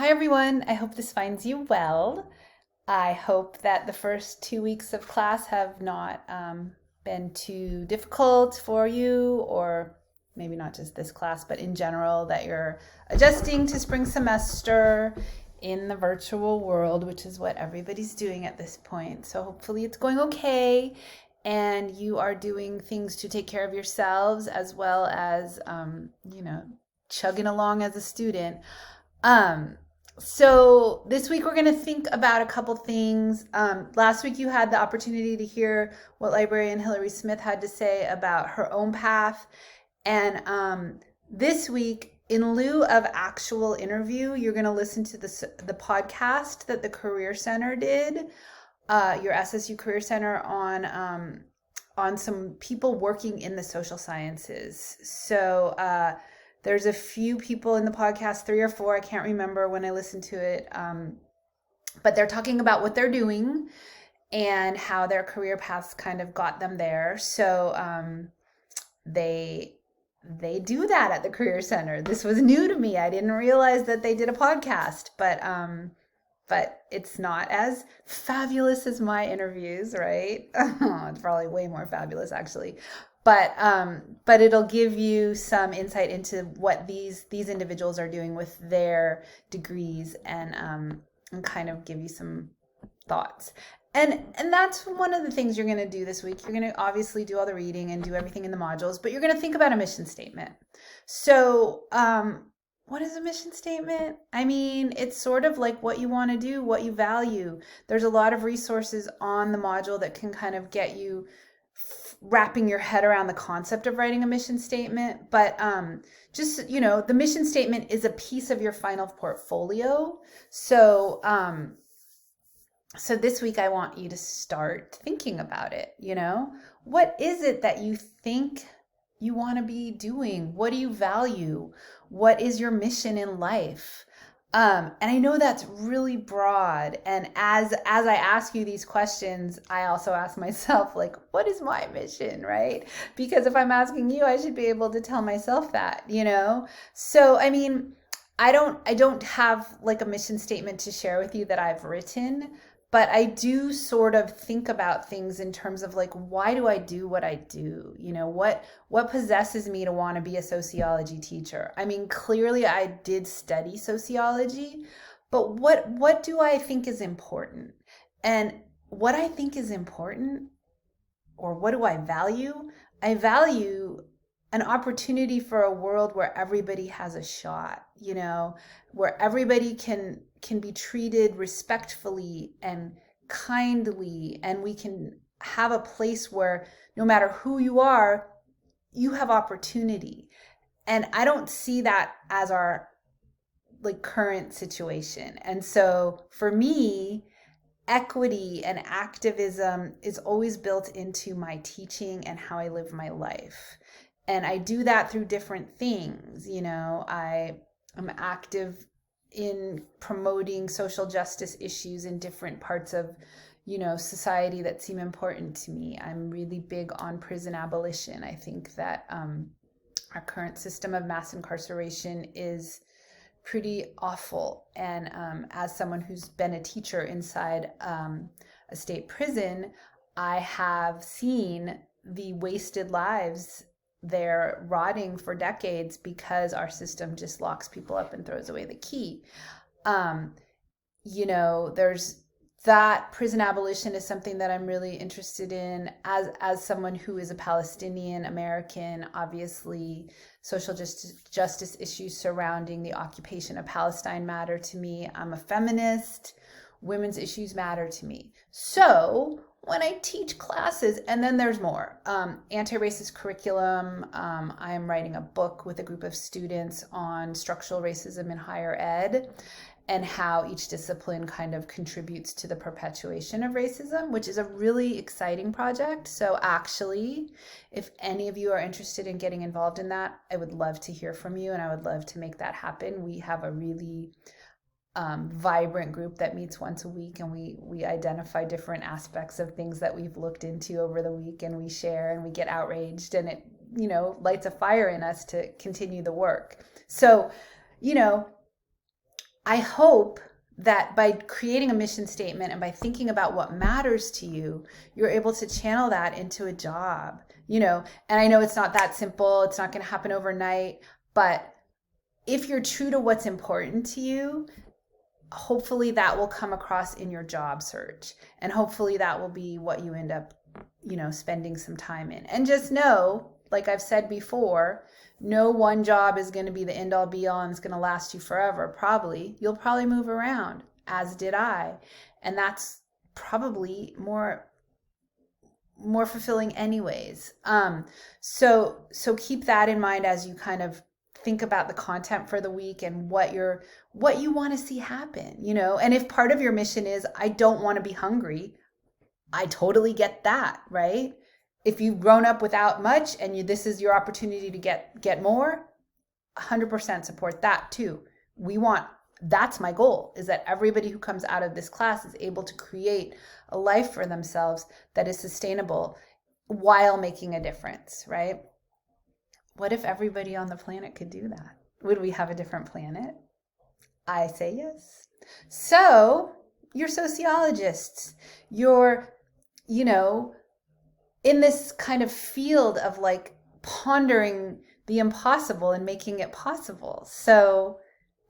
Hi, everyone. I hope this finds you well. I hope that the first 2 weeks of class have not been too difficult for you, or maybe not just this class, but in general, that you're adjusting to spring semester in the virtual world, which is what everybody's doing at this point. So hopefully it's going okay and you are doing things to take care of yourselves as well as, chugging along as a student. Um, so this week we're going to think about a couple things. Last week you had the opportunity to hear what librarian Hillary Smith had to say about her own path. And this week, in lieu of actual interview, you're going to listen to the podcast that the Career Center did, your SSU Career Center on some people working in the social sciences. So there's a few people in the podcast, 3 or 4, I can't remember when I listened to it, but they're talking about what they're doing and how their career paths kind of got them there. So they do that at the Career Center. This was new to me. I didn't realize that they did a podcast, but it's not as fabulous as my interviews, right? It's probably way more fabulous, actually. But it'll give you some insight into what these individuals are doing with their degrees, and kind of give you some thoughts. And that's one of the things you're going to do this week. You're going to obviously do all the reading and do everything in the modules, but you're going to think about a mission statement. So, what is a mission statement? I mean, it's sort of like what you want to do, what you value. There's a lot of resources on the module that can kind of get you wrapping your head around the concept of writing a mission statement. But just, the mission statement is a piece of your final portfolio. So, so this week I want you to start thinking about it. What is it that you think you want to be doing? What do you value? What is your mission in life? And I know that's really broad. And as I ask you these questions, I also ask myself, like, what is my mission, right? Because if I'm asking you, I should be able to tell myself that, So, I mean, I don't have like a mission statement to share with you that I've written, but I do sort of think about things in terms of like, why do I do what I do? What possesses me to want to be a sociology teacher? I mean, clearly I did study sociology, but what do I think is important? And what I think is important, or what do I value? I value an opportunity for a world where everybody has a shot, where everybody can be treated respectfully and kindly, and we can have a place where no matter who you are, you have opportunity. And I don't see that as our like current situation. And so for me, equity and activism is always built into my teaching and how I live my life. And I do that through different things. I am active in promoting social justice issues in different parts of, society that seem important to me. I'm really big on prison abolition. I think that our current system of mass incarceration is pretty awful. And as someone who's been a teacher inside a state prison, I have seen the wasted lives there rotting for decades because our system just locks people up and throws away the key. There's that. Prison abolition is something that I'm really interested in as someone who is a Palestinian American. Obviously, social justice issues surrounding the occupation of Palestine matter to me. I'm a feminist. Women's issues matter to me. So when I teach classes, and then there's more, anti-racist curriculum. I am writing a book with a group of students on structural racism in higher ed and how each discipline kind of contributes to the perpetuation of racism, which is a really exciting project. So actually, if any of you are interested in getting involved in that, I would love to hear from you, and I would love to make that happen. We have a really vibrant group that meets once a week, and we identify different aspects of things that we've looked into over the week, and we share and we get outraged, and it lights a fire in us to continue the work. So I hope that by creating a mission statement and by thinking about what matters to you, you're able to channel that into a job, and I know it's not that simple. It's not going to happen overnight, but if you're true to what's important to you, hopefully that will come across in your job search, and hopefully that will be what you end up, spending some time in. And just know, like I've said before, no one job is going to be the end all be all and it's going to last you forever. You'll probably move around, as did I, and that's probably more fulfilling anyways. So keep that in mind as you kind of think about the content for the week and what you want to see happen, and if part of your mission is, I don't want to be hungry, I totally get that, right? If you've grown up without much and this is your opportunity to get more, 100% support that too. That's my goal, is that everybody who comes out of this class is able to create a life for themselves that is sustainable while making a difference, right? What if everybody on the planet could do that? Would we have a different planet? I say yes. So you're sociologists. You're, in this kind of field of like pondering the impossible and making it possible. So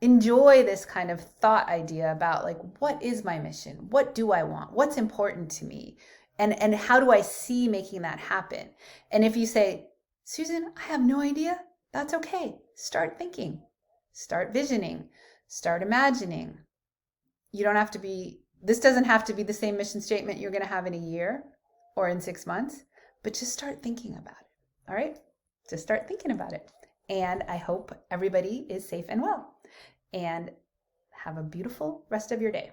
enjoy this kind of thought idea about like, what is my mission? What do I want? What's important to me? And how do I see making that happen? And if you say, Susan, I have no idea, that's okay. Start thinking, start visioning, start imagining. This doesn't have to be the same mission statement you're going to have in a year or in 6 months, but just start thinking about it. All right? Just start thinking about it. And I hope everybody is safe and well. And have a beautiful rest of your day.